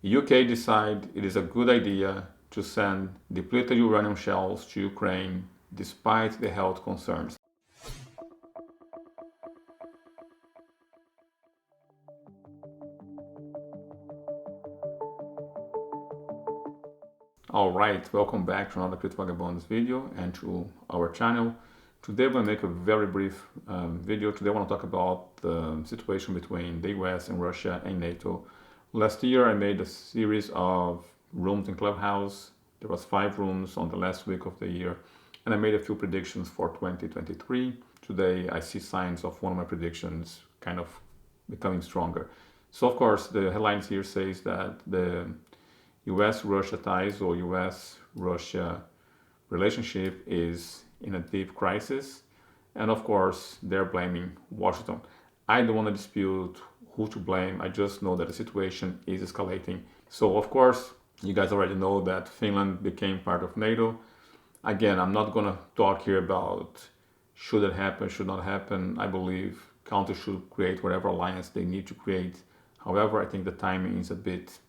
UK decide it is a good idea to send depleted uranium shells to Ukraine despite the health concerns. Alright, welcome back to another Crypto Vagabonds video and to our channel. Today I'm going to make a very brief video. Today I want to talk about the situation between the US and Russia and NATO. Last year I made a series of rooms in Clubhouse. There was 5 rooms on the last week of the year, and I made a few predictions for 2023. Today I see signs of one of my predictions kind of becoming stronger. So of course the headlines here says that the US-Russia ties or US-Russia relationship is in a deep crisis, and of course they're blaming Washington. I don't want to dispute who to blame. I just know that the situation is escalating. So of course you guys already know that Finland became part of NATO. Again, I'm not going to talk here about should it happen, should not happen. I believe countries should create whatever alliance they need to create. However, I think the timing is a bit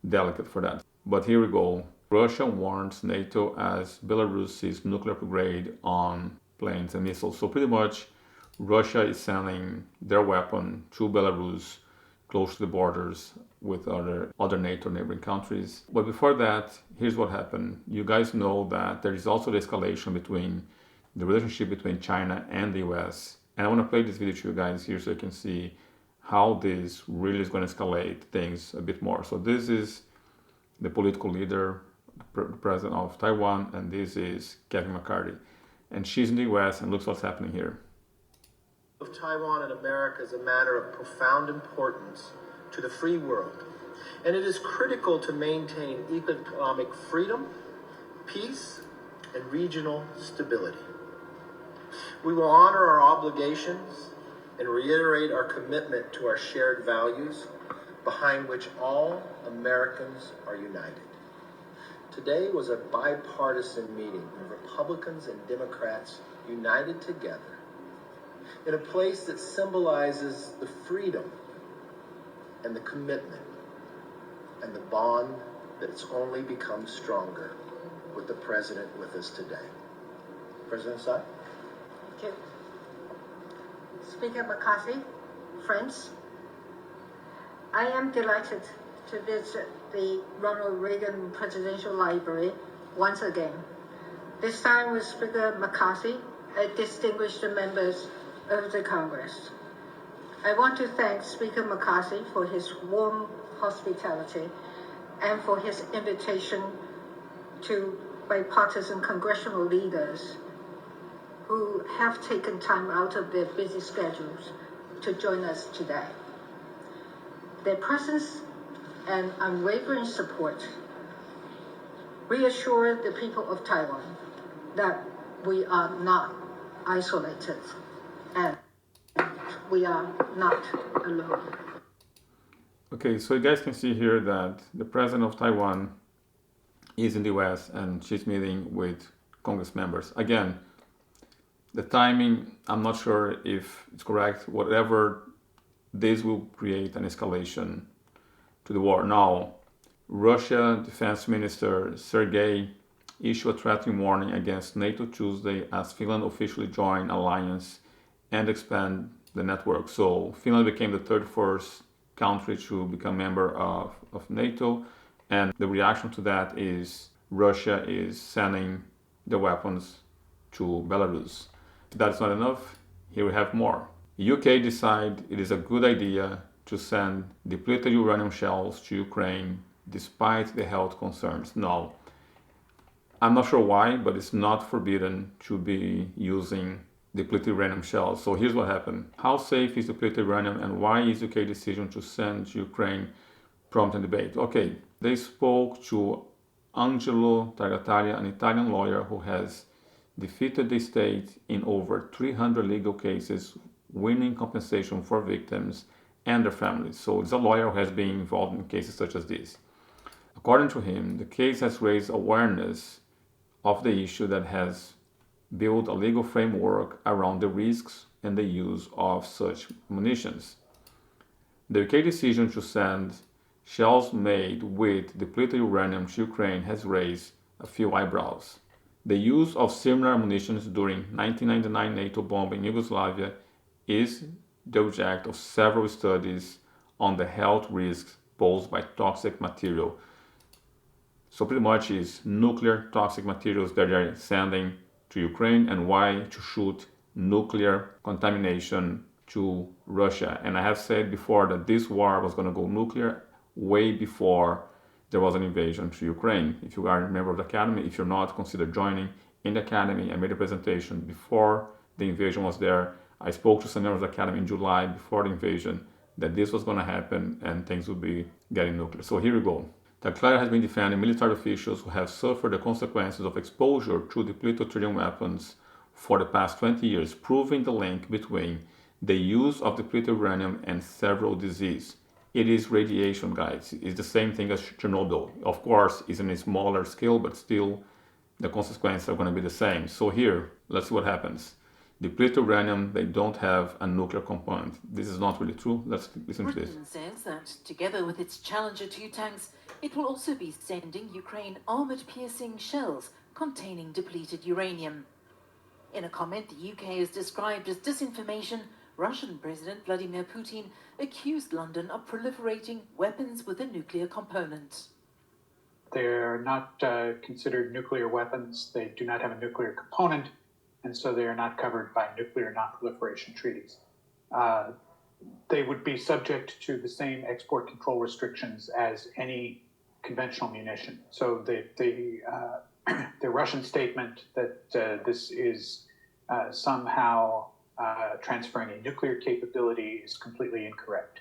delicate for that. But here we go. Russia warns NATO as Belarus sees nuclear upgrade on planes and missiles. So pretty much Russia is sending their weapon to Belarus close to the borders with other NATO neighboring countries. But before that, here's what happened. You guys know that there is also the escalation between the relationship between China and the US. And I want to play this video to you guys here so you can see how this really is going to escalate things a bit more. So this is the political leader, the president of Taiwan, and this is Kevin McCarthy. And she's in the US, and looks what's happening here. Of Taiwan and America is a matter of profound importance to the free world, and it is critical to maintain economic freedom, peace, and regional stability. We will honor our obligations and reiterate our commitment to our shared values, behind which all Americans are united. Today was a bipartisan meeting of Republicans and Democrats united together in a place that symbolizes the freedom and the commitment and the bond that's only become stronger with the President with us today. President Tsai? Thank you. Speaker McCarthy, friends, I am delighted to visit the Ronald Reagan Presidential Library once again, this time with Speaker McCarthy and distinguished members of the Congress. I want to thank Speaker McCarthy for his warm hospitality and for his invitation to bipartisan congressional leaders who have taken time out of their busy schedules to join us today. Their presence and unwavering support reassure the people of Taiwan that we are not isolated and we are not alone. Okay, so you guys can see here that the president of Taiwan is in the US and she's meeting with Congress members. Again, the timing, I'm not sure if it's correct. Whatever, this will create an escalation to the war. Now, Russia Defense Minister Sergei issued a threatening warning against NATO Tuesday as Finland officially joined alliance and expand the network. So Finland became the 31st country to become member of NATO, and the reaction to that is Russia is sending the weapons to Belarus. If that's not enough, here we have more. UK decide it is a good idea to send depleted uranium shells to Ukraine despite the health concerns. Now, I'm not sure why, but it's not forbidden to be using depleted uranium shells. So here's what happened. How safe is depleted uranium and why is UK decision to send to Ukraine prompting debate? Okay, they spoke to Angelo Tartaglia, an Italian lawyer who has defeated the state in over 300 legal cases, winning compensation for victims and their families. So it's a lawyer who has been involved in cases such as this. According to him, the case has raised awareness of the issue that has built a legal framework around the risks and the use of such munitions. The UK decision to send shells made with depleted uranium to Ukraine has raised a few eyebrows. The use of similar ammunition during 1999 NATO bomb in Yugoslavia is the object of several studies on the health risks posed by toxic material. So pretty much is nuclear toxic materials that they are sending to Ukraine and why to shoot nuclear contamination to Russia. And I have said before that this war was going to go nuclear way before there was an invasion to Ukraine. If you are a member of the Academy, if you're not, consider joining in the Academy. I made a presentation before the invasion was there. I spoke to some members of the Academy in July before the invasion that this was going to happen and things would be getting nuclear. So here we go. The Academy has been defending military officials who have suffered the consequences of exposure to depleted tritium weapons for the past 20 years, proving the link between the use of depleted uranium and several diseases. It is radiation, guys. It's the same thing as Chernobyl. Of course, it's in a smaller scale, but still the consequences are going to be the same. So here, let's see what happens. Depleted uranium, they don't have a nuclear component. This is not really true. Let's listen to this. Britain says that, together with its Challenger 2 tanks, it will also be sending Ukraine armored-piercing shells containing depleted uranium. In a comment the UK has described as disinformation, Russian President Vladimir Putin accused London of proliferating weapons with a nuclear component. They're not considered nuclear weapons. They do not have a nuclear component, and so they are not covered by nuclear non-proliferation treaties. They would be subject to the same export control restrictions as any conventional munition. So the Russian statement that this is somehow transferring a nuclear capability is completely incorrect.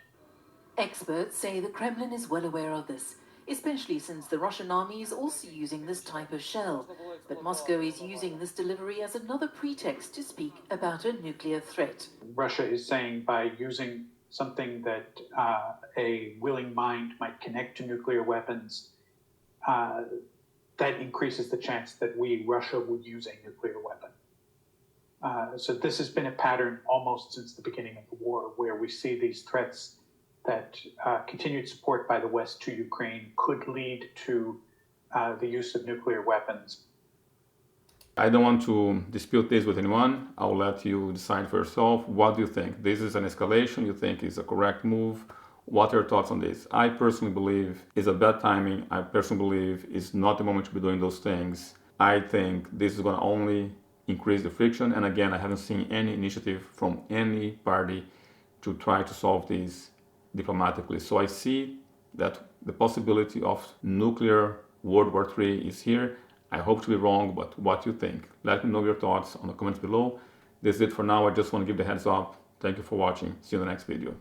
Experts say the Kremlin is well aware of this, especially since the Russian army is also using this type of shell. But Moscow is using this delivery as another pretext to speak about a nuclear threat. Russia is saying by using something that a willing mind might connect to nuclear weapons, that increases the chance that Russia, would use a nuclear weapon. So this has been a pattern almost since the beginning of the war, where we see these threats that continued support by the West to Ukraine could lead to the use of nuclear weapons. I don't want to dispute this with anyone. I'll let you decide for yourself. What do you think? This is an escalation? You think is a correct move? What are your thoughts on this? I personally believe it's a bad timing. I personally believe it's not the moment to be doing those things. I think this is going to only increase the friction. And again, I haven't seen any initiative from any party to try to solve this diplomatically. So I see that the possibility of nuclear World War III is here. I hope to be wrong, but what do you think? Let me know your thoughts on the comments below. This is it for now. I just want to give the heads up. Thank you for watching. See you in the next video.